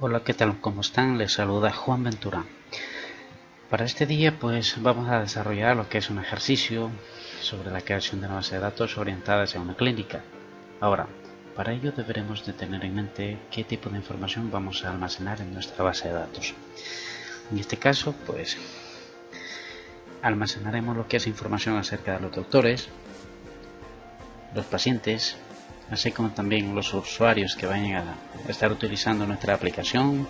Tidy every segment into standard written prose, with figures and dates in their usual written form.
Hola, ¿qué tal? ¿Cómo están? Les saluda Juan Ventura. Para este día pues vamos a desarrollar lo que es un ejercicio sobre la creación de una base de datos orientada hacia una clínica. Ahora, para ello deberemos de tener en mente qué tipo de información vamos a almacenar en nuestra base de datos. En este caso pues almacenaremos lo que es información acerca de los doctores, los pacientes, así como también los usuarios que vayan a estar utilizando nuestra aplicación,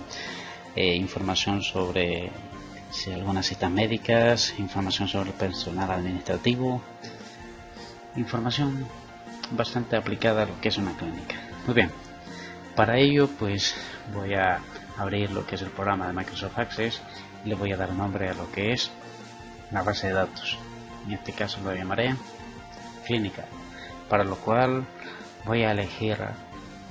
información sobre algunas citas médicas, información sobre el personal administrativo, información bastante aplicada a lo que es una clínica. Muy bien, para ello pues voy a abrir lo que es el programa de Microsoft Access y le voy a dar nombre a lo que es la base de datos. En este caso lo llamaré clínica, para lo cual voy a elegir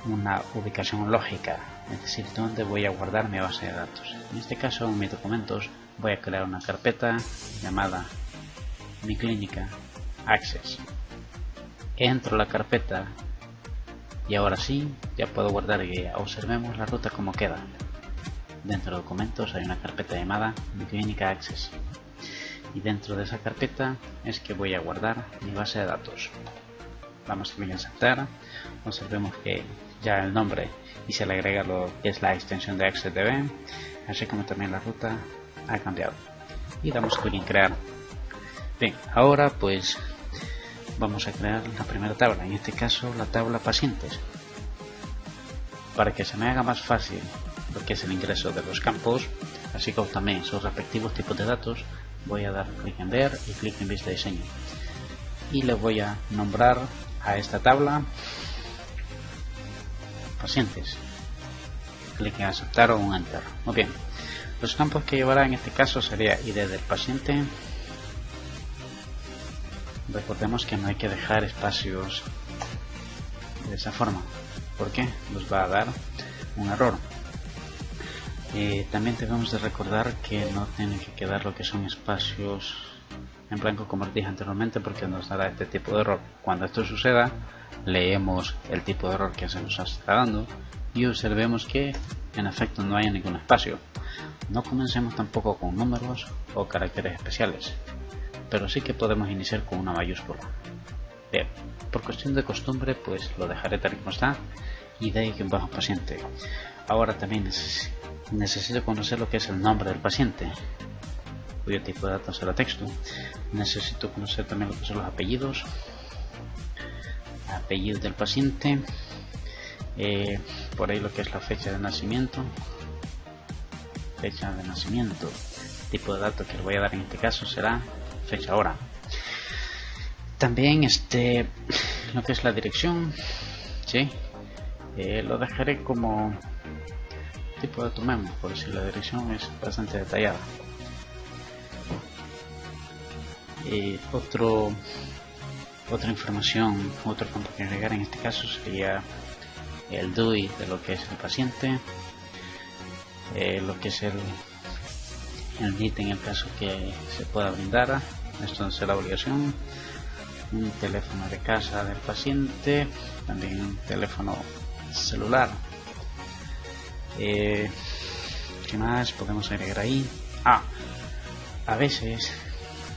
una ubicación lógica, es decir, dónde voy a guardar mi base de datos. En este caso, en mis documentos voy a crear una carpeta llamada Mi Clínica Access. Entro a la carpeta y ahora sí, ya puedo guardar guía. Observemos la ruta como queda. Dentro de documentos hay una carpeta llamada Mi Clínica Access. Y dentro de esa carpeta es que voy a guardar mi base de datos. Vamos a aceptar. Observemos que ya el nombre y se le agrega lo que es la extensión de AccessDB, así como también la ruta ha cambiado. Y damos clic en crear. Bien, ahora pues vamos a crear la primera tabla, en este caso la tabla pacientes. Para que se me haga más fácil lo que es el ingreso de los campos, así como también sus respectivos tipos de datos, voy a dar clic en ver y clic en vista de diseño. Y le voy a nombrar a esta tabla pacientes. Clic en aceptar o un enter. Muy bien, los campos que llevará en este caso sería ID del paciente. Recordemos que no hay que dejar espacios de esa forma porque nos va a dar un error. También debemos de recordar que no tienen que quedar lo que son espacios en blanco como les dije anteriormente, porque nos dará este tipo de error. Cuando esto suceda, leemos el tipo de error que se nos está dando y observemos que en efecto no hay ningún espacio. No comencemos tampoco con números o caracteres especiales, pero sí que podemos iniciar con una mayúscula. Bien, por cuestión de costumbre pues lo dejaré tal como está y de ahí que bajo paciente. Ahora también necesito conocer lo que es el nombre del paciente, cuyo tipo de datos será texto. Necesito conocer también lo que son los apellidos del paciente, por ahí lo que es la fecha de nacimiento, tipo de datos que le voy a dar en este caso será fecha hora. También lo que es la dirección, ¿sí? Lo dejaré como tipo de dato memo, por si la dirección es bastante detallada. Otra información, otro campo que agregar en este caso sería el DUI de lo que es el paciente, lo que es el NIT en el caso que se pueda brindar, esto no será obligación, un teléfono de casa del paciente, también un teléfono celular. ¿Qué más podemos agregar ahí? A veces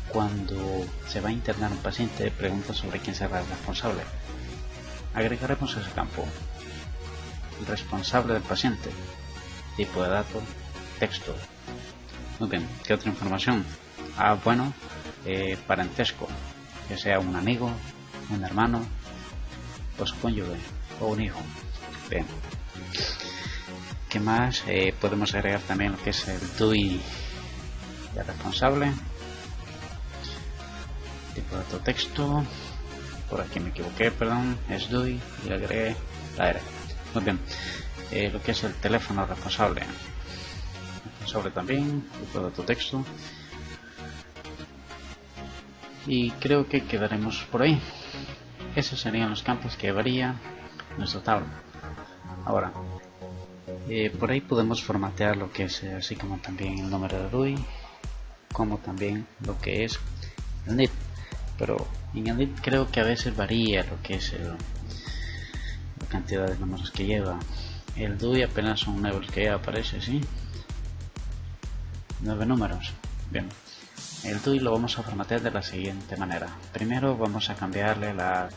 cuando se va a internar un paciente pregunta sobre quién será el responsable. Agregaremos ese campo, el responsable del paciente, tipo de dato, texto. Muy bien, ¿qué otra información? Bueno, parentesco, que sea un amigo, un hermano, pues cónyuge o un hijo. Bien, ¿qué más? Podemos agregar también lo que es el DUI del responsable, tipo de dato texto, por aquí me equivoqué, perdón, es DUI y le agregué la R. Muy bien, lo que es el teléfono responsable también, tipo de dato texto, y creo que quedaremos por ahí. Esos serían los campos que llevaría nuestra tabla. Ahora, por ahí podemos formatear lo que es así como también el número de DUI, como también lo que es el NIT. Pero en el NIT creo que a veces varía lo que es la cantidad de números que lleva. El DUI apenas son nuevos que ya aparece, ¿sí? 9 números. Bien. El DUI lo vamos a formatear de la siguiente manera. Primero vamos a cambiarle la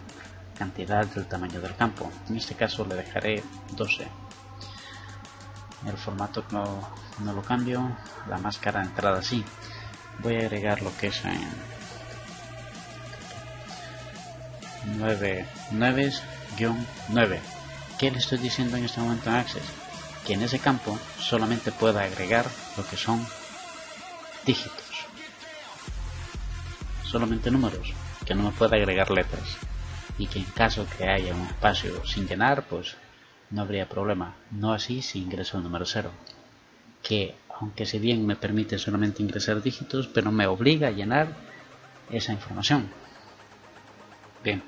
cantidad del tamaño del campo. En este caso le dejaré 12. El formato no lo cambio. La máscara de entrada sí. Voy a agregar lo que es en 9-9. ¿Qué le estoy diciendo en este momento en Access? Que en ese campo solamente pueda agregar lo que son dígitos, solamente números, que no me pueda agregar letras, y que en caso que haya un espacio sin llenar, pues no habría problema. No así si ingreso el número 0, que aunque si bien me permite solamente ingresar dígitos, pero me obliga a llenar esa información. Bien,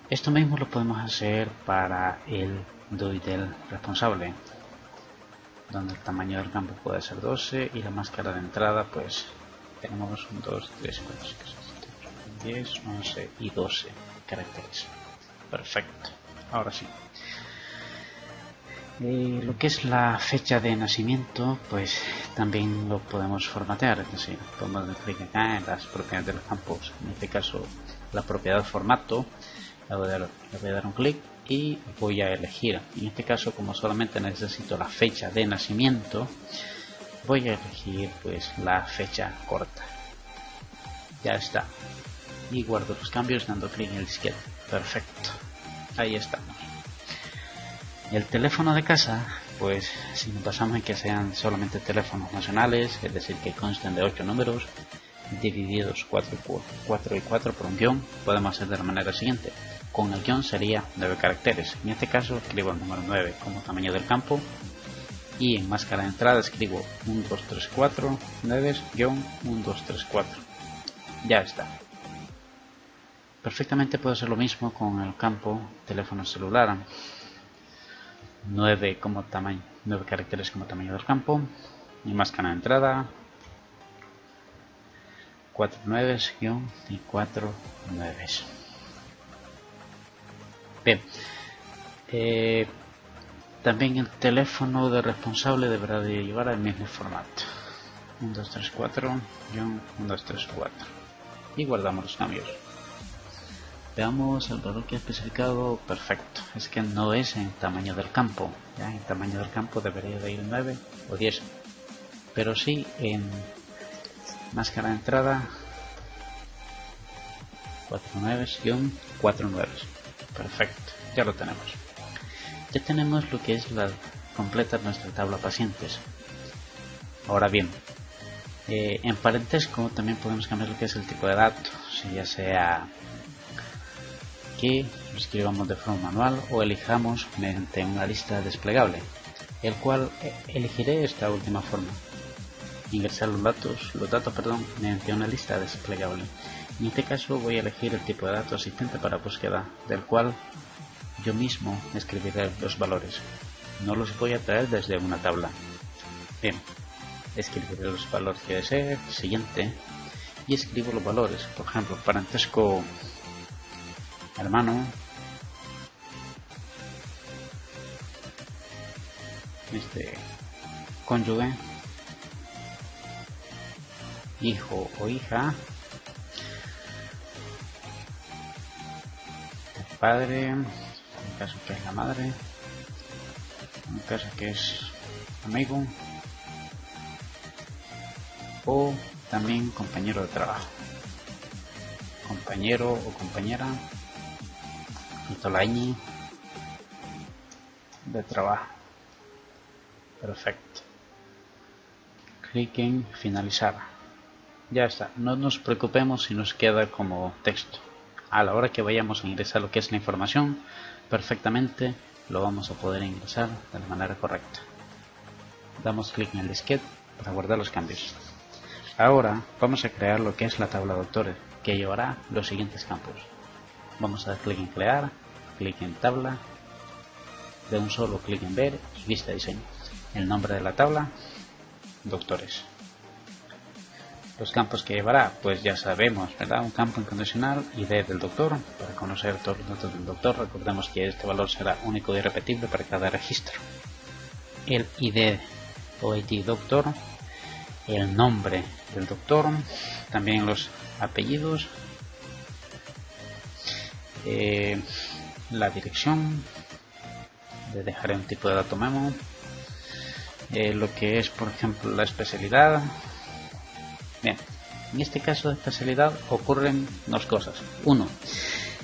esto mismo lo podemos hacer para el DUI del responsable, donde el tamaño del campo puede ser 12 y la máscara de entrada pues tenemos 1, 2, 3, 4, 5, 6, 7, 8, 10, 11 y 12 caracteres. Perfecto, ahora sí. Lo que es la fecha de nacimiento pues también lo podemos formatear, es decir, podemos dar clic acá en las propiedades de los campos, en este caso la propiedad formato, le voy a dar un clic y voy a elegir, en este caso como solamente necesito la fecha de nacimiento, voy a elegir pues la fecha corta. Ya está, y guardo los cambios dando clic en el disquete. Perfecto, ahí estamos. El teléfono de casa, pues si nos basamos en que sean solamente teléfonos nacionales, es decir que consten de 8 números divididos 4 y 4 por un guión, podemos hacer de la manera siguiente. Con el guión sería 9 caracteres. En este caso escribo el número 9 como tamaño del campo y en máscara de entrada escribo 1, 2, 3, 4, 9, guión 1, 2, 3, 4. Ya está. Perfectamente puedo hacer lo mismo con el campo teléfono celular. 9 como tamaño, 9 caracteres como tamaño del campo y máscara de entrada 4 9 guión y 4 9. Bien, también el teléfono de responsable deberá de llevar el mismo formato 1 2 3 4 guión 1 2 3 4 y guardamos los cambios. Veamos el valor que he especificado. Perfecto, es que no es en tamaño del campo, ¿ya? En tamaño del campo debería de ir 9 o 10, pero sí en máscara de entrada 49-49. Perfecto, ya lo tenemos. Ya tenemos lo que es la completa nuestra tabla pacientes. Ahora bien, en parentesco también podemos cambiar lo que es el tipo de datos, si ya sea que lo escribamos de forma manual o elijamos mediante una lista desplegable, el cual elegiré esta última forma: ingresar los datos mediante una lista desplegable. En este caso voy a elegir el tipo de dato asistente para búsqueda, del cual yo mismo escribiré los valores, no los voy a traer desde una tabla. Bien, escribiré los valores que desee, siguiente, y escribo los valores. Por ejemplo, parentesco hermano, cónyuge, hijo o hija, el padre, en el caso que es la madre, en el caso que es amigo, o también compañero de trabajo, compañero o compañera, Tolañi de trabajo. Perfecto. Clic en finalizar. Ya está. No nos preocupemos si nos queda como texto. A la hora que vayamos a ingresar lo que es la información, perfectamente lo vamos a poder ingresar de la manera correcta. Damos clic en el disquete para guardar los cambios. Ahora vamos a crear lo que es la tabla de autores, que llevará los siguientes campos. Vamos a dar clic en crear, clic en tabla, de un solo clic en ver y vista de diseño. El nombre de la tabla, doctores. Los campos que llevará, pues ya sabemos, ¿verdad? Un campo incondicional, ID del doctor, para conocer todos los datos del doctor. Recordemos que este valor será único y irrepetible para cada registro. el ID o ID doctor, el nombre del doctor, también los apellidos, la dirección, le dejaré un tipo de dato memo, lo que es por ejemplo la especialidad. Bien, en este caso de especialidad ocurren dos cosas. Uno,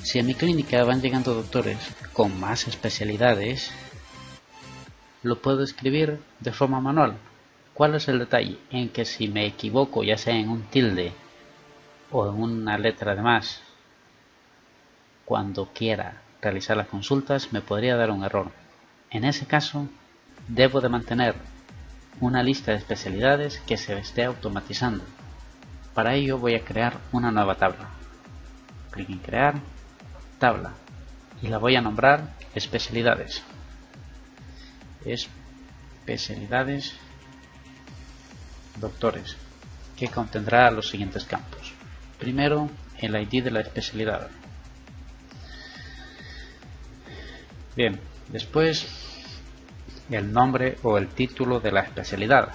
si a mi clínica van llegando doctores con más especialidades, lo puedo escribir de forma manual. ¿Cuál es el detalle? En que si me equivoco, ya sea en un tilde o en una letra de más, cuando quiera realizar las consultas me podría dar un error. En ese caso, debo de mantener una lista de especialidades que se esté automatizando. Para ello voy a crear una nueva tabla. Clic en crear, tabla, y la voy a nombrar especialidades. Especialidades doctores, que contendrá los siguientes campos. Primero, el ID de la especialidad. Bien, después el nombre o el título de la especialidad,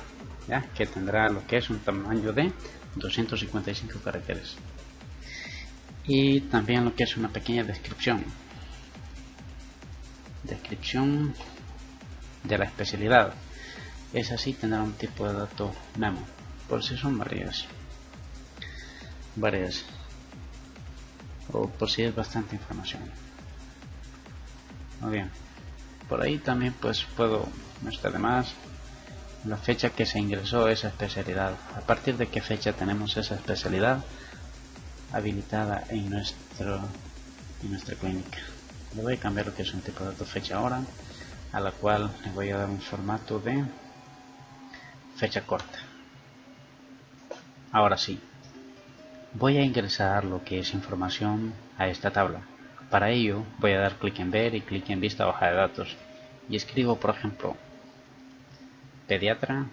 ¿ya? Que tendrá lo que es un tamaño de 255 caracteres. Y también lo que es una pequeña descripción. Descripción de la especialidad. Es así, tendrá un tipo de dato memo, por si son varias, o por si es bastante información. Muy bien, por ahí también pues puedo, no está de más, la fecha que se ingresó esa especialidad, a partir de qué fecha tenemos esa especialidad habilitada en nuestra clínica. Le voy a cambiar lo que es un tipo de dato fecha ahora, a la cual le voy a dar un formato de fecha corta. Ahora sí, voy a ingresar lo que es información a esta tabla. Para ello voy a dar clic en ver y clic en vista hoja de datos y escribo por ejemplo pediatra,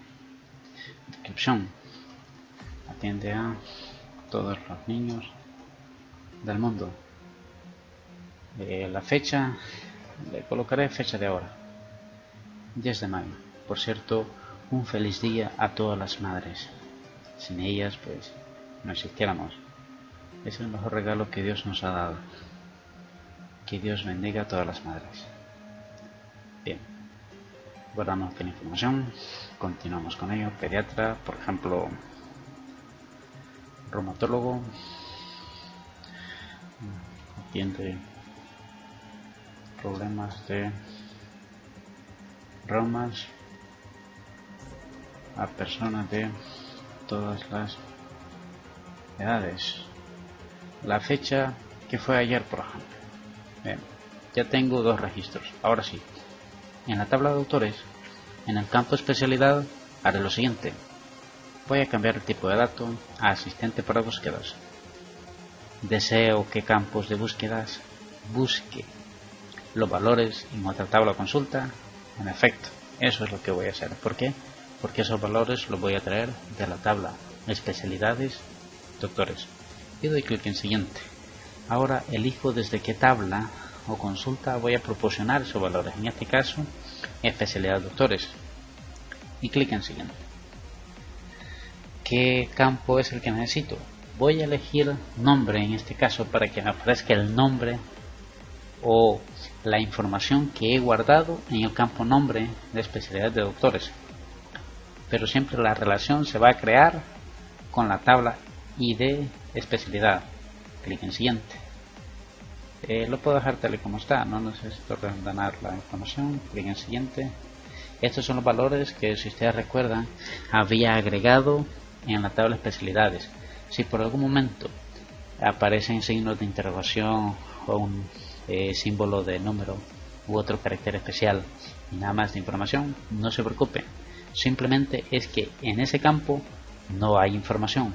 descripción, atiende a todos los niños del mundo. La fecha, le colocaré fecha de ahora, 10 de mayo. Por cierto, un feliz día a todas las madres. Sin ellas pues no existiéramos. Es el mejor regalo que Dios nos ha dado. Que Dios bendiga a todas las madres. Bien, guardamos aquí la información, continuamos con ello. Pediatra, por ejemplo, reumatólogo, atiende problemas de reumas a personas de todas las edades. La fecha que fue ayer, por ejemplo. Bien, ya tengo dos registros. Ahora sí, en la tabla de autores, en el campo especialidad, haré lo siguiente. Voy a cambiar el tipo de dato a asistente para búsquedas. Deseo que campos de búsquedas busque los valores en otra tabla o consulta. En efecto, eso es lo que voy a hacer. ¿Por qué? Porque esos valores los voy a traer de la tabla especialidades doctores. Y doy clic en siguiente. Ahora elijo desde qué tabla o consulta voy a proporcionar esos valores. En este caso, especialidad doctores. Y clic en siguiente. ¿Qué campo es el que necesito? Voy a elegir nombre en este caso para que me aparezca el nombre o la información que he guardado en el campo nombre de especialidad de doctores. Pero siempre la relación se va a crear con la tabla ID especialidad. Clic en siguiente. Lo puedo dejar tal y como está, no necesito reordenar la información. Clic en siguiente. Estos son los valores que, si ustedes recuerdan, había agregado en la tabla especialidades. Si por algún momento aparecen signos de interrogación o un símbolo de número u otro carácter especial y nada más de información, no se preocupe. Simplemente es que en ese campo no hay información,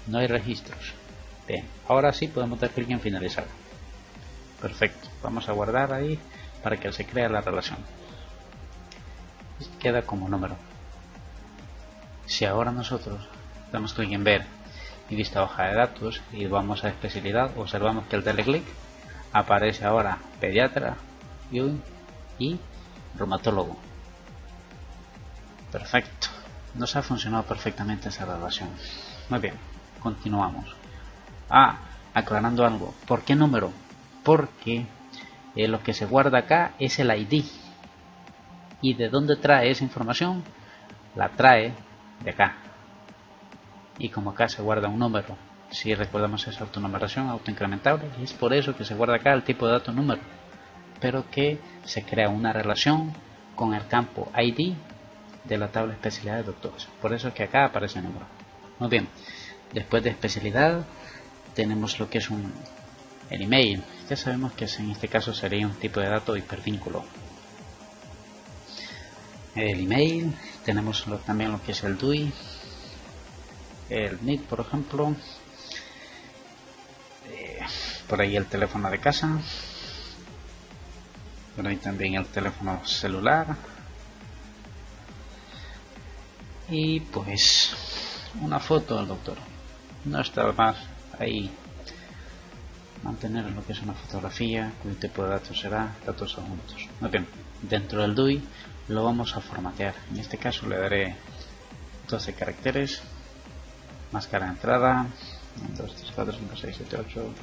no hay registros. Bien, ahora sí podemos dar clic en finalizar. Perfecto, vamos a guardar ahí para que se crea la relación. Queda como número. Si ahora nosotros damos clic en ver y vista hoja de datos y vamos a especialidad, observamos que al darle clic aparece ahora pediatra y reumatólogo. Perfecto. Nos ha funcionado perfectamente esa relación. Muy bien, continuamos. Aclarando algo. ¿Por qué número? Porque lo que se guarda acá es el ID. ¿Y de dónde trae esa información? La trae de acá. Y como acá se guarda un número, si recordamos esa autonumeración autoincrementable, y es por eso que se guarda acá el tipo de dato número, pero que se crea una relación con el campo ID de la tabla de especialidad de doctores. Por eso es que acá aparece el número. Muy bien, después de especialidad tenemos lo que es el email. Ya sabemos que en este caso sería un tipo de dato hipervínculo. El email, tenemos también lo que es el DUI, el NID por ejemplo, por ahí el teléfono de casa, por ahí también el teléfono celular, y pues una foto del doctor. No está más ahí mantener lo que es una fotografía, cuyo tipo de datos será datos adjuntos. Muy bien, dentro del DUI lo vamos a formatear. En este caso le daré 12 caracteres, máscara de entrada, 1, 2, 3, 4, 5, 6, 7, 8,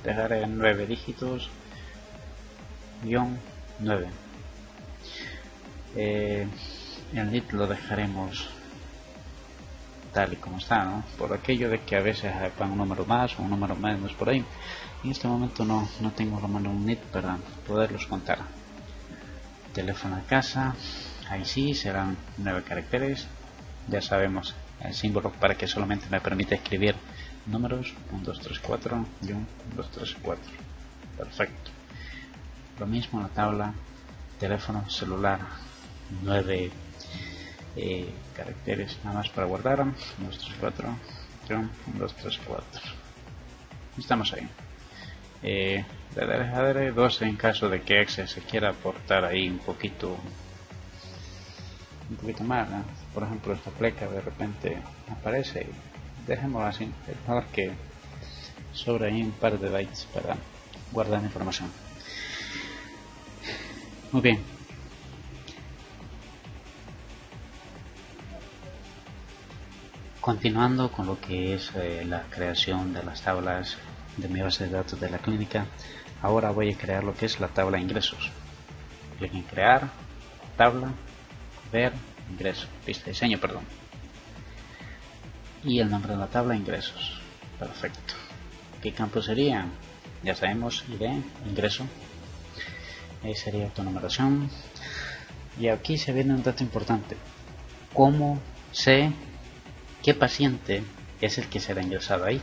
dejaré 9 dígitos, guión 9. El NID lo dejaremos tal y como está, ¿no? Por aquello de que a veces van un número más o un número menos por ahí. En este momento no tengo lo menos un NID para poderlos contar. Teléfono de casa, ahí sí serán 9 caracteres. Ya sabemos el símbolo para que solamente me permite escribir números 1, 2, 3, 4 y 1, 2, 3, 4. Perfecto. Lo mismo en la tabla teléfono celular, 9 caracteres nada más para guardar. 1, 2, 3, 4, 1, 2, 3, 4. Estamos ahí. Le daré 12 en caso de que Excel se quiera aportar ahí un poquito más, ¿no? Por ejemplo, esta pleca de repente aparece y dejémoslo así, es mejor que sobre ahí un par de bytes para guardar la información. Muy bien, continuando con lo que es la creación de las tablas de mi base de datos de la clínica. Ahora voy a crear lo que es la tabla de ingresos. Clic en crear, tabla, ver, ingreso, pista de diseño, perdón. Y el nombre de la tabla, ingresos. Perfecto. ¿Qué campo sería? Ya sabemos, ID, ingreso. Ahí sería autonumeración. Y aquí se viene un dato importante. ¿Cómo sé qué paciente es el que será ingresado ahí?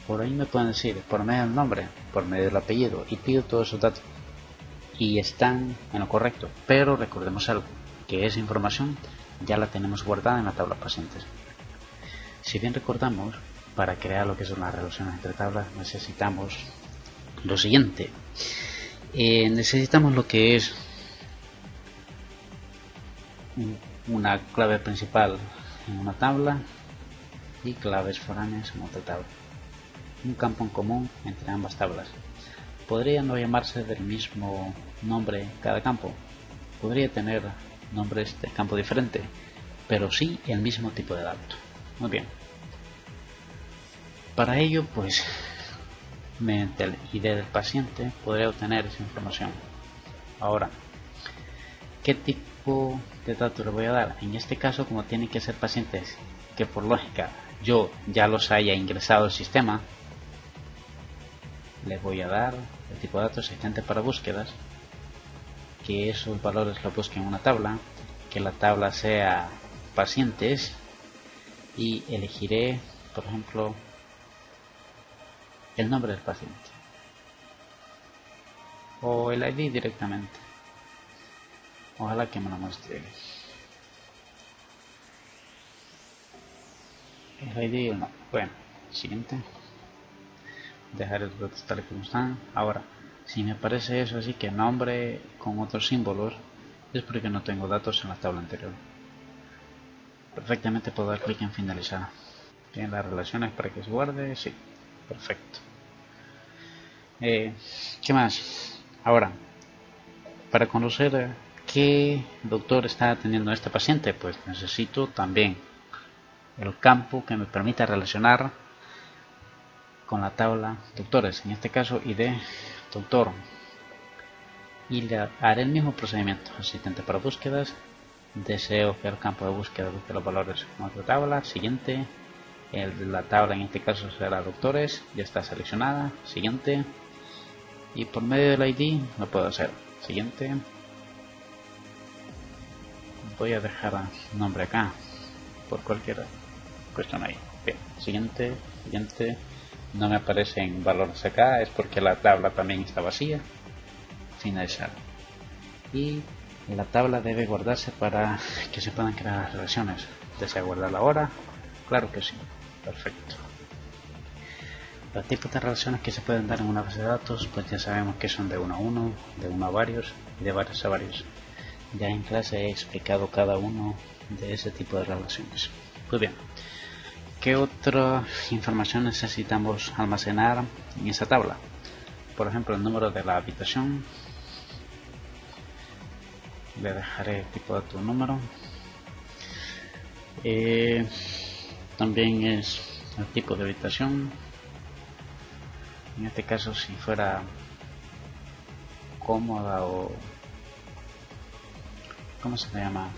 Por ahí me pueden decir, por medio del nombre, por medio del apellido, y pido todos esos datos. Y están en lo correcto. Pero recordemos algo, que esa información ya la tenemos guardada en la tabla pacientes. Si bien recordamos, para crear lo que son las relaciones entre tablas necesitamos lo siguiente. Necesitamos lo que es una clave principal en una tabla y claves foráneas en otra tabla. Un campo en común entre ambas tablas. Podría no llamarse del mismo nombre cada campo. Podría tener nombres de campo diferente, pero sí el mismo tipo de dato. Muy bien. Para ello, pues, mediante el ID del paciente podré obtener esa información. Ahora, ¿qué tipo de datos le voy a dar? En este caso, como tienen que ser pacientes que por lógica yo ya los haya ingresado al sistema, le voy a dar el tipo de datos existente para búsquedas, que esos valores los busquen en una tabla, que la tabla sea pacientes, y elegiré, por ejemplo, el nombre del paciente o el ID directamente. Ojalá que me lo muestre el ID y el nombre. Bueno, siguiente. Dejar los datos tal y como están. Ahora, si me aparece eso así que nombre con otros símbolos, es porque no tengo datos en la tabla anterior. Perfectamente puedo dar clic en finalizar. Bien, las relaciones para que se guarde, sí, perfecto. ¿Qué más? Ahora, para conocer ¿qué doctor está atendiendo a este paciente? Pues necesito también el campo que me permita relacionar con la tabla doctores, en este caso ID doctor, y le haré el mismo procedimiento. Asistente para búsquedas, deseo que el campo de búsqueda busque los valores en otra tabla. Siguiente, la tabla en este caso será doctores, ya está seleccionada. Siguiente, y por medio del ID lo puedo hacer. Siguiente, voy a dejar nombre acá por cualquier cuestión ahí. Bien, siguiente, no me aparecen valores acá, es porque la tabla también está vacía. Finalizar, y la tabla debe guardarse para que se puedan crear las relaciones. ¿Desea guardarla ahora? Claro que sí. Perfecto. Los tipos de relaciones que se pueden dar en una base de datos, pues ya sabemos que son de uno a uno, de uno a varios y de varios a varios. Ya en clase he explicado cada uno de ese tipo de relaciones. Muy bien, ¿qué otra información necesitamos almacenar en esa tabla? Por ejemplo, el número de la habitación. Le dejaré tipo de dato número. También es el tipo de habitación. En este caso, si fuera cómoda o ¿cómo se le llama?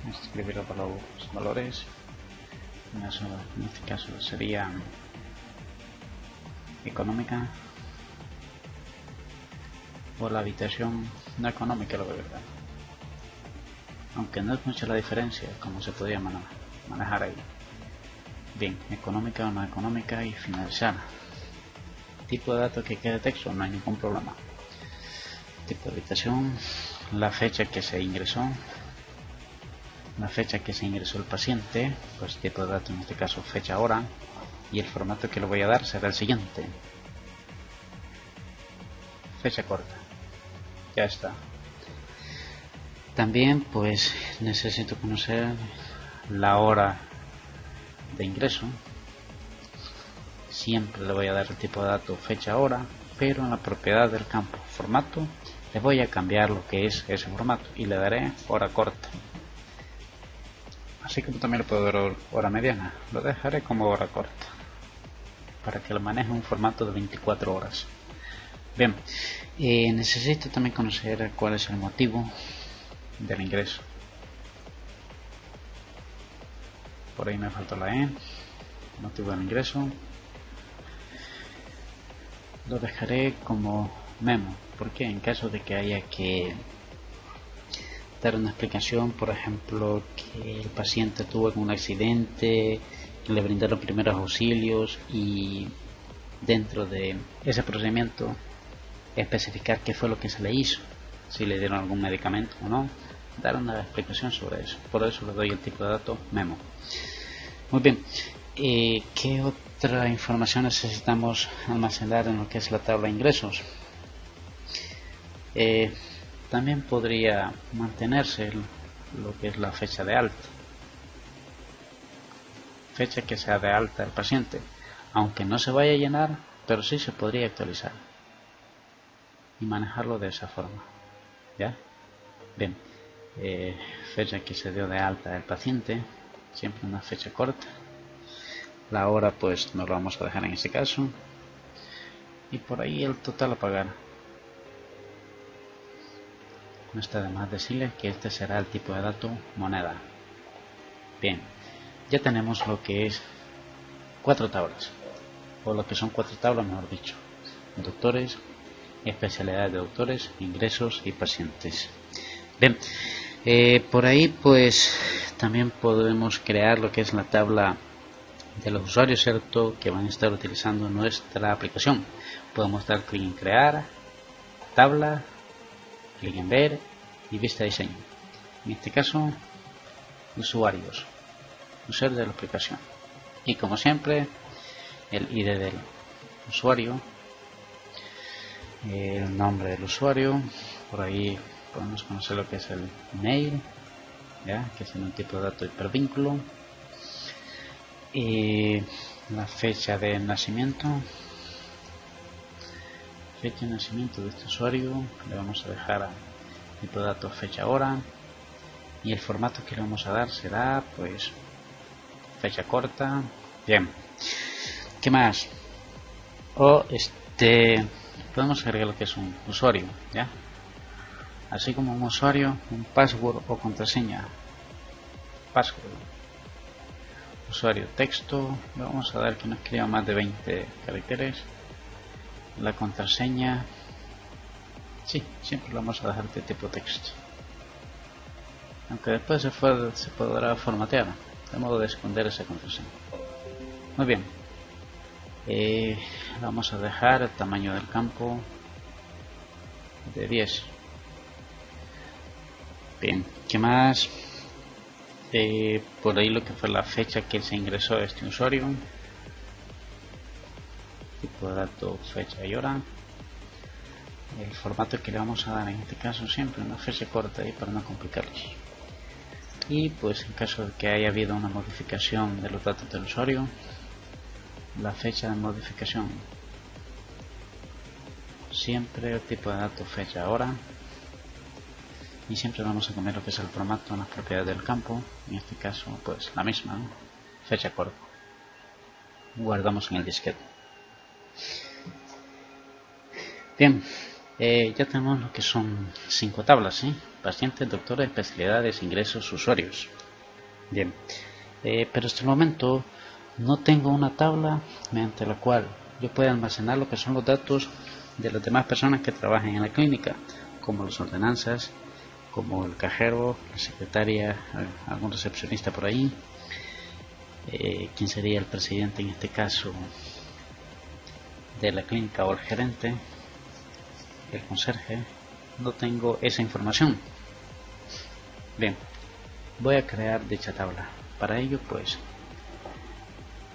Escribir los valores. En este caso sería económica, o la habitación no económica, la verdad, aunque no es mucha la diferencia, como se podría manejar ahí. Bien, económica o no económica, y finalizar. Tipo de datos que quede texto, no hay ningún problema. Tipo de habitación, la fecha que se ingresó, el paciente, pues tipo de datos en este caso fecha hora, y el formato que le voy a dar será el siguiente: fecha corta. Ya está. También pues necesito conocer la hora de ingreso. Siempre le voy a dar el tipo de dato fecha hora, pero en la propiedad del campo formato le voy a cambiar lo que es ese formato y le daré hora corta. Así como también le puedo dar hora mediana, lo dejaré como hora corta para que lo maneje un formato de 24 horas. Bien, necesito también conocer cuál es el motivo del ingreso. Por ahí me faltó la E, motivo del ingreso. Lo dejaré como memo, porque en caso de que haya que dar una explicación, por ejemplo, que el paciente tuvo un accidente, que le brindaron primeros auxilios, y dentro de ese procedimiento especificar qué fue lo que se le hizo, si le dieron algún medicamento o no, dar una explicación sobre eso. Por eso le doy el tipo de dato memo. Muy bien, ¿qué otra información necesitamos almacenar en lo que es la tabla de ingresos? También podría mantenerse lo que es la fecha de alta, fecha que sea de alta el paciente, aunque no se vaya a llenar, pero sí se podría actualizar y manejarlo de esa forma. ¿Ya? Bien, fecha que se dio de alta el paciente, siempre una fecha corta. La hora pues no lo vamos a dejar en este caso, y por ahí el total a pagar. No está de más decirle que este será el tipo de dato moneda. Bien, ya tenemos lo que es 4 tablas, o lo que son 4 tablas mejor dicho: doctores, especialidades de doctores, ingresos y pacientes. Bien, por ahí pues también podemos crear lo que es la tabla de los usuarios, ¿cierto?, que van a estar utilizando nuestra aplicación. Podemos dar clic en crear, tabla, clic en ver y vista de diseño. En este caso, usuarios, usuario de la aplicación, y como siempre el ID del usuario, el nombre del usuario. Por ahí podemos conocer lo que es el email, ¿ya?, que es un tipo de dato hipervínculo, y la fecha de nacimiento, fecha de nacimiento de este usuario, le vamos a dejar a tipo de datos fecha hora, y el formato que le vamos a dar será pues fecha corta. Bien, ¿qué más? Podemos agregar lo que es un usuario, ya, así como un usuario, un password o contraseña. Password, usuario, texto, le vamos a dar que no escriba más de 20 caracteres. La contraseña, sí, siempre lo vamos a dejar de tipo texto, aunque después se podrá formatear de modo de esconder esa contraseña. Muy bien, vamos a dejar el tamaño del campo de 10. Bien, ¿qué más? Por ahí lo que fue la fecha que se ingresó a este usuario, tipo de dato, fecha y hora, el formato que le vamos a dar en este caso siempre una fecha corta y para no complicarlos, y pues en caso de que haya habido una modificación de los datos del usuario, la fecha de modificación, siempre el tipo de dato, fecha, hora, y siempre vamos a cambiar lo que es el formato en las propiedades del campo, en este caso pues la misma, ¿no? Fecha corta, guardamos en el disquete. Bien, ya tenemos lo que son 5 tablas, ¿sí? Pacientes, doctores, especialidades, ingresos, usuarios. Bien, pero hasta el momento no tengo una tabla mediante la cual yo pueda almacenar lo que son los datos de las demás personas que trabajan en la clínica, como las ordenanzas, como el cajero, la secretaria, algún recepcionista por ahí, quién sería el presidente en este caso de la clínica, o el gerente, el conserje. No tengo esa información. Bien, voy a crear dicha tabla. Para ello pues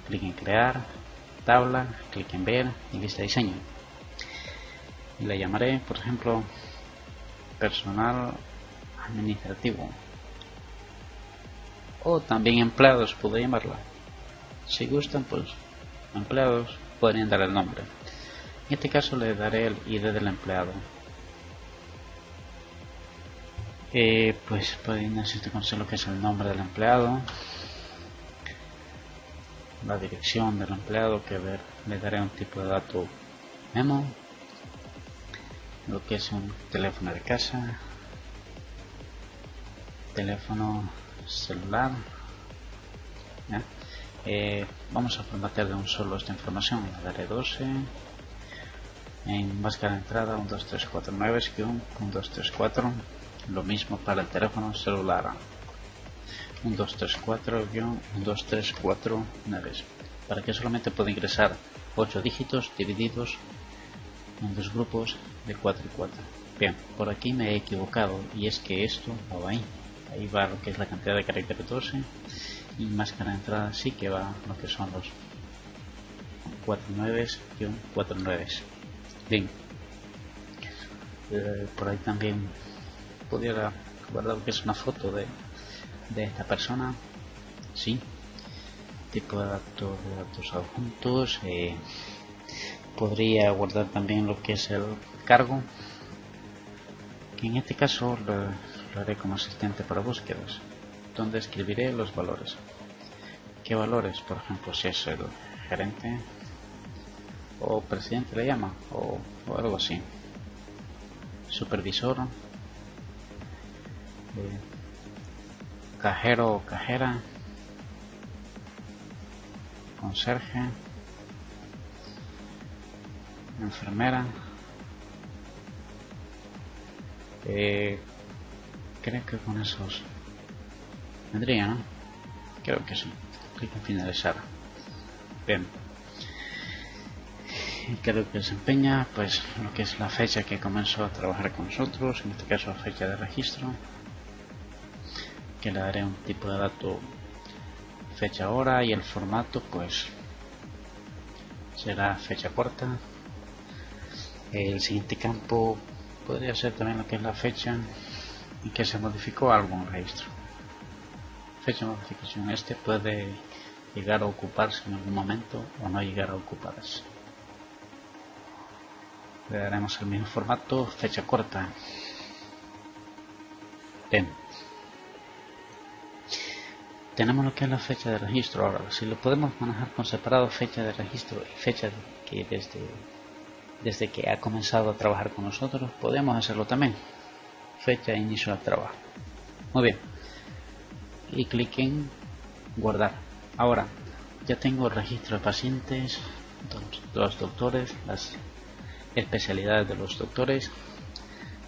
clic en crear tabla, clic en ver y lista de diseño, y la llamaré por ejemplo personal administrativo, o también empleados puedo llamarla. Si gustan pues empleados podrían dar el nombre. En este caso le daré el ID del empleado. Pues necesito conocer lo que es el nombre del empleado, la dirección del empleado, que le daré un tipo de dato memo, lo que es un teléfono de casa, teléfono celular, ¿ya? Vamos a formatear de un solo esta información. Le daré 12 en máscara de entrada 12349-1234, lo mismo para el teléfono celular 123-12349, para que solamente pueda ingresar 8 dígitos divididos en dos grupos de 4 y 4. Bien, por aquí me he equivocado, y es que esto no va ahí va lo que es la cantidad de caracteres 12, y máscara de entrada sí que va lo que son los 49-49. Bien, por ahí también pudiera guardar lo que es una foto de esta persona, sí, tipo de datos adjuntos. Podría guardar también lo que es el cargo, que en este caso lo haré como asistente para búsquedas, donde escribiré los valores. ¿Qué valores? Por ejemplo, si es el gerente o presidente le llama, o algo así, supervisor, cajero o cajera, conserje, enfermera. Creo que con esos vendría, ¿no? Creo que sí. Clic en finalizar. Bien, creo que desempeña pues lo que es la fecha que comenzó a trabajar con nosotros, en este caso fecha de registro, que le daré un tipo de dato fecha hora, y el formato pues será fecha corta. El siguiente campo podría ser también lo que es la fecha en que se modificó algo en el registro. Fecha de modificación, este puede llegar a ocuparse en algún momento o no llegar a ocuparse. Le daremos el mismo formato, fecha corta. Bien. Tenemos lo que es la fecha de registro. Ahora, si lo podemos manejar con separado, fecha de registro y fecha que desde que ha comenzado a trabajar con nosotros, podemos hacerlo también. Fecha de inicio del trabajo. Muy bien. Y clic en guardar. Ahora, ya tengo el registro de pacientes, los doctores, las especialidades de los doctores.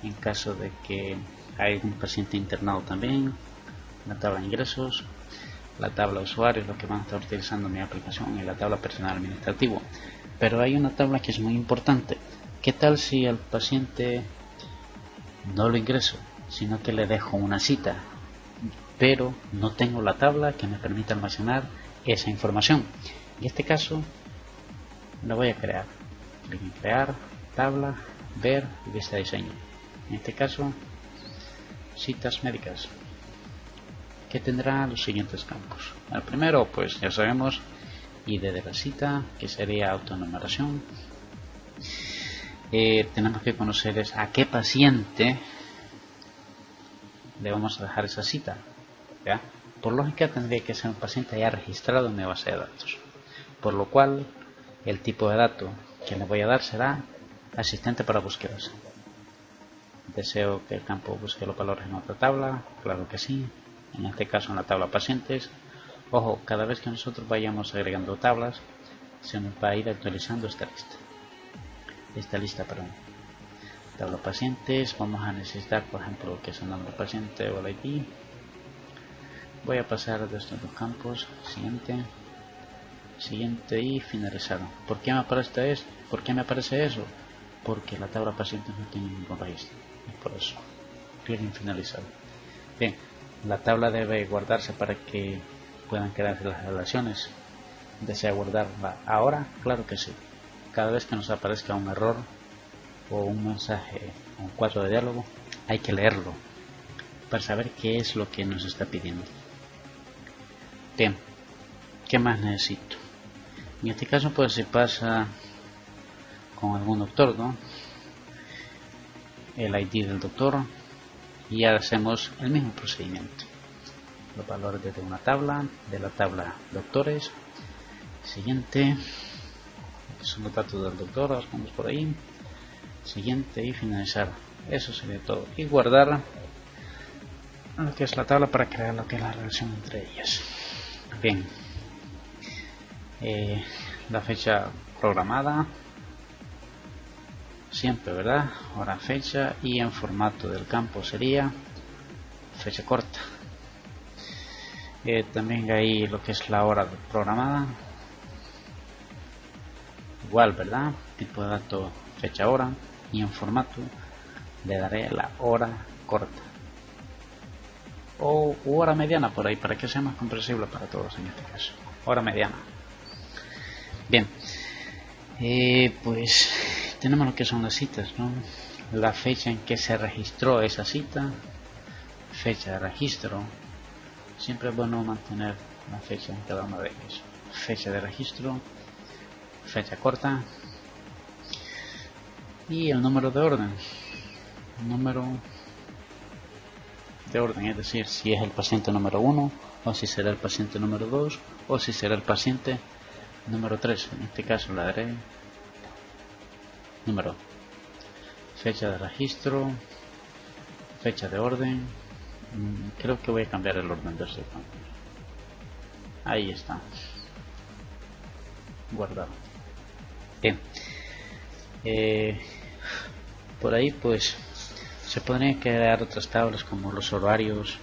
En caso de que hay algún paciente internado también, la tabla de ingresos, la tabla de usuarios, lo que van a estar utilizando mi aplicación, y la tabla personal administrativo. Pero hay una tabla que es muy importante. ¿Qué tal si al paciente no lo ingreso, sino que le dejo una cita, pero no tengo la tabla que me permita almacenar esa información? En este caso la voy a crear. Clic en crear, tabla, ver y vista de diseño. En este caso, citas médicas, que tendrá los siguientes campos. El primero, pues ya sabemos, ID de la cita, que sería autonumeración. Tenemos que conocer a qué paciente le vamos a dejar esa cita, ¿ya? Por lógica tendría que ser un paciente ya registrado en mi base de datos, por lo cual el tipo de dato que le voy a dar será asistente para búsquedas. Deseo que el campo busque los valores en otra tabla, claro que sí, en este caso en la tabla pacientes. Ojo, cada vez que nosotros vayamos agregando tablas, se nos va a ir actualizando esta lista. Tabla pacientes, vamos a necesitar por ejemplo que es el nombre del paciente o el ID. Voy a pasar de estos dos campos, siguiente y finalizar. ¿Por qué me aparece eso? Porque la tabla pacientes no tiene ningún registro, es por eso. Clic en finalizar. Bien, la tabla debe guardarse para que puedan crearse las relaciones. ¿Desea guardarla ahora? Claro que sí. Cada vez que nos aparezca un error o un mensaje o un cuadro de diálogo, hay que leerlo para saber qué es lo que nos está pidiendo. Bien, ¿qué más necesito? En este caso, pues si pasa con algún doctor, ¿no? El ID del doctor, y ahora hacemos el mismo procedimiento. Los valores desde una tabla, de la tabla doctores, siguiente, son los datos del doctor, los ponemos por ahí, siguiente y finalizar. Eso sería todo. Y guardar lo que es la tabla para crear lo que es la relación entre ellas. Bien, la fecha programada, siempre, ¿verdad? Hora, fecha, y en formato del campo sería fecha corta. También hay lo que es la hora programada, igual, ¿verdad? Tipo de dato, fecha, hora, y en formato le daré la hora corta o hora mediana por ahí, para que sea más comprensible para todos en este caso. Hora mediana. Bien, pues tenemos lo que son las citas, ¿no? La fecha en que se registró esa cita, fecha de registro. Siempre es bueno mantener la fecha en cada uno de ellos. Fecha de registro, fecha corta y el número de orden. Es decir, si es el paciente número 1 o si será el paciente número 2 o si será el paciente número 3. En este caso le daré número, fecha de registro, fecha de orden. Creo que voy a cambiar el orden de este campo. Ahí está, guardado. Bien, por ahí pues se podrían crear otras tablas como los horarios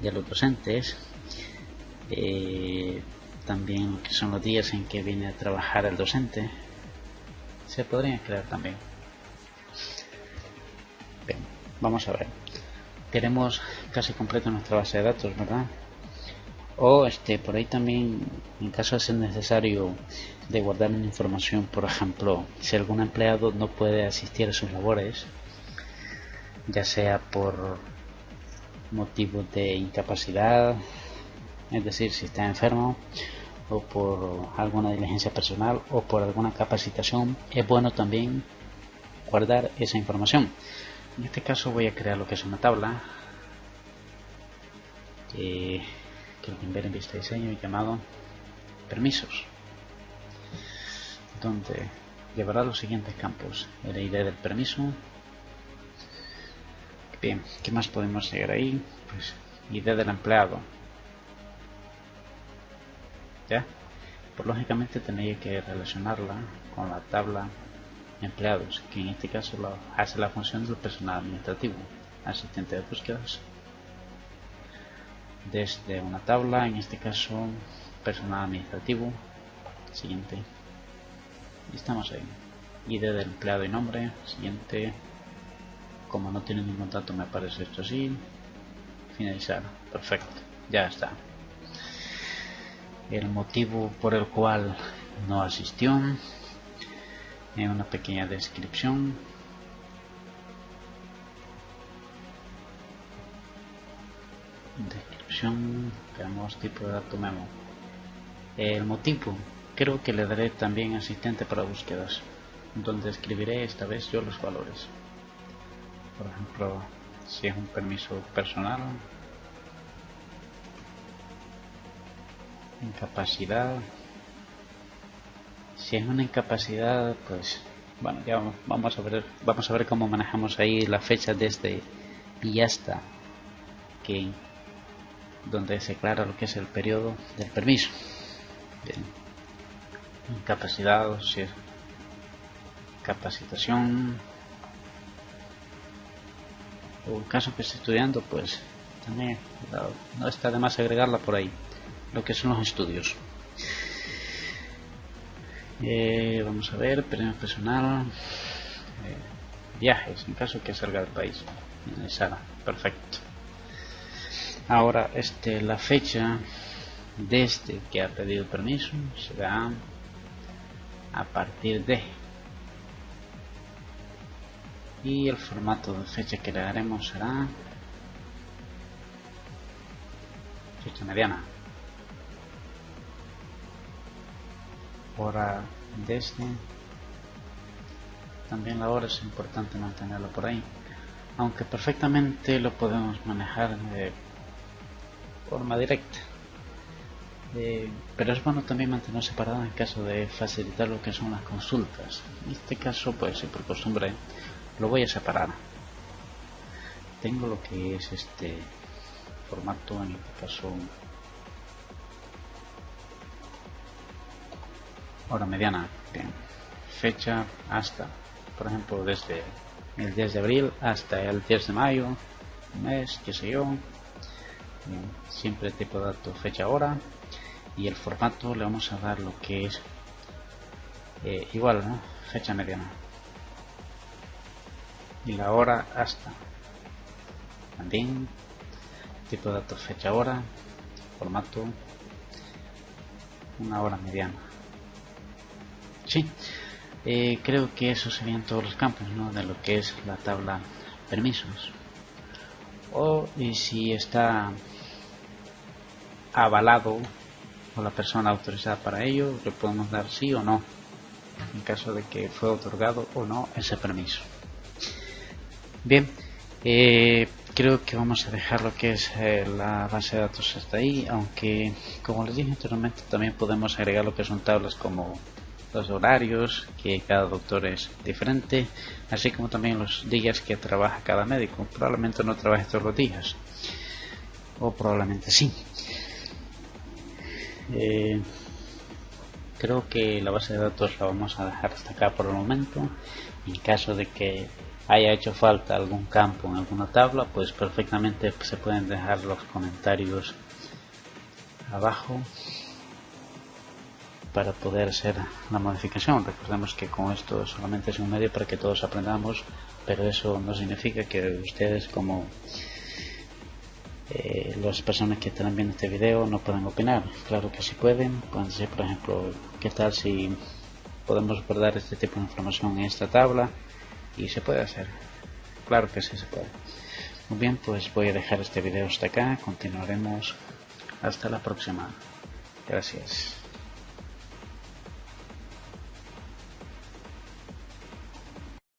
de los docentes, también lo que son los días en que viene a trabajar el docente, se podrían crear también. Bien, vamos a ver. Tenemos casi completa nuestra base de datos, ¿verdad? O por ahí también, en caso de ser necesario de guardar una información, por ejemplo, si algún empleado no puede asistir a sus labores, ya sea por motivos de incapacidad, es decir, si está enfermo, o por alguna diligencia personal, o por alguna capacitación, es bueno también guardar esa información. En este caso voy a crear lo que es una tabla que lo que ver en vista diseño llamado permisos, donde llevará los siguientes campos: el ID del permiso. Bien, ¿qué más podemos llegar ahí? Pues ID del empleado. ¿Ya? Pues lógicamente tenéis que relacionarla con la tabla empleados, que en este caso hace la función del personal administrativo, asistente de búsquedas. Desde una tabla, en este caso personal administrativo. Siguiente. Y estamos ahí. ID del empleado y nombre. Siguiente. Como no tiene ningún dato me aparece esto así. Finalizar. Perfecto. Ya está. El motivo por el cual no asistió. En una pequeña descripción. Veamos tipo de dato memo. El motivo, creo que le daré también asistente para búsquedas, donde escribiré esta vez yo los valores. Por ejemplo, si es un permiso personal, incapacidad. Si es una incapacidad, pues bueno, ya vamos a ver cómo manejamos ahí la fecha desde y hasta que donde se aclara lo que es el periodo del permiso. Bien. Incapacidad, si es capacitación, o el caso que esté estudiando, pues también no está de más agregarla por ahí, lo que son los estudios. Vamos a ver, periodo personal, viajes, en caso que salga del país. Finalizada, perfecto. Ahora la fecha desde que ha pedido permiso será a partir de, y el formato de fecha que le daremos será fecha mediana. Hora desde, también la hora es importante mantenerlo por ahí, aunque perfectamente lo podemos manejar de forma directa, pero es bueno también mantener separado en caso de facilitar lo que son las consultas. En este caso, pues por costumbre lo voy a separar. Tengo lo que es este formato, en este caso hora mediana. Bien. Fecha hasta, por ejemplo, desde el 10 de abril hasta el 10 de mayo, mes, qué sé yo. Bien. Siempre tipo de dato, fecha, hora, y el formato le vamos a dar lo que es igual, ¿no? Fecha mediana, y la hora hasta, también tipo de dato, fecha, hora, formato, una hora mediana. Sí, creo que esos serían todos los campos, ¿no?, de lo que es la tabla permisos. Y si está avalado o la persona autorizada para ello, le podemos dar sí o no en caso de que fue otorgado o no ese permiso. Bien, creo que vamos a dejar lo que es la base de datos hasta ahí, aunque como les dije anteriormente también podemos agregar lo que son tablas como los horarios, que cada doctor es diferente, así como también los días que trabaja cada médico. Probablemente no trabaje todos los días, o probablemente sí. Creo que la base de datos la vamos a dejar hasta acá por el momento. En caso de que haya hecho falta algún campo en alguna tabla, pues perfectamente se pueden dejar los comentarios abajo para poder hacer la modificación. Recordemos que con esto solamente es un medio para que todos aprendamos, pero eso no significa que ustedes, como las personas que están viendo este video, no pueden opinar. Claro que sí pueden decir, por ejemplo, qué tal si podemos guardar este tipo de información en esta tabla, y se puede hacer. Claro que sí se puede. Muy bien, pues voy a dejar este video hasta acá. Continuaremos hasta la próxima. Gracias.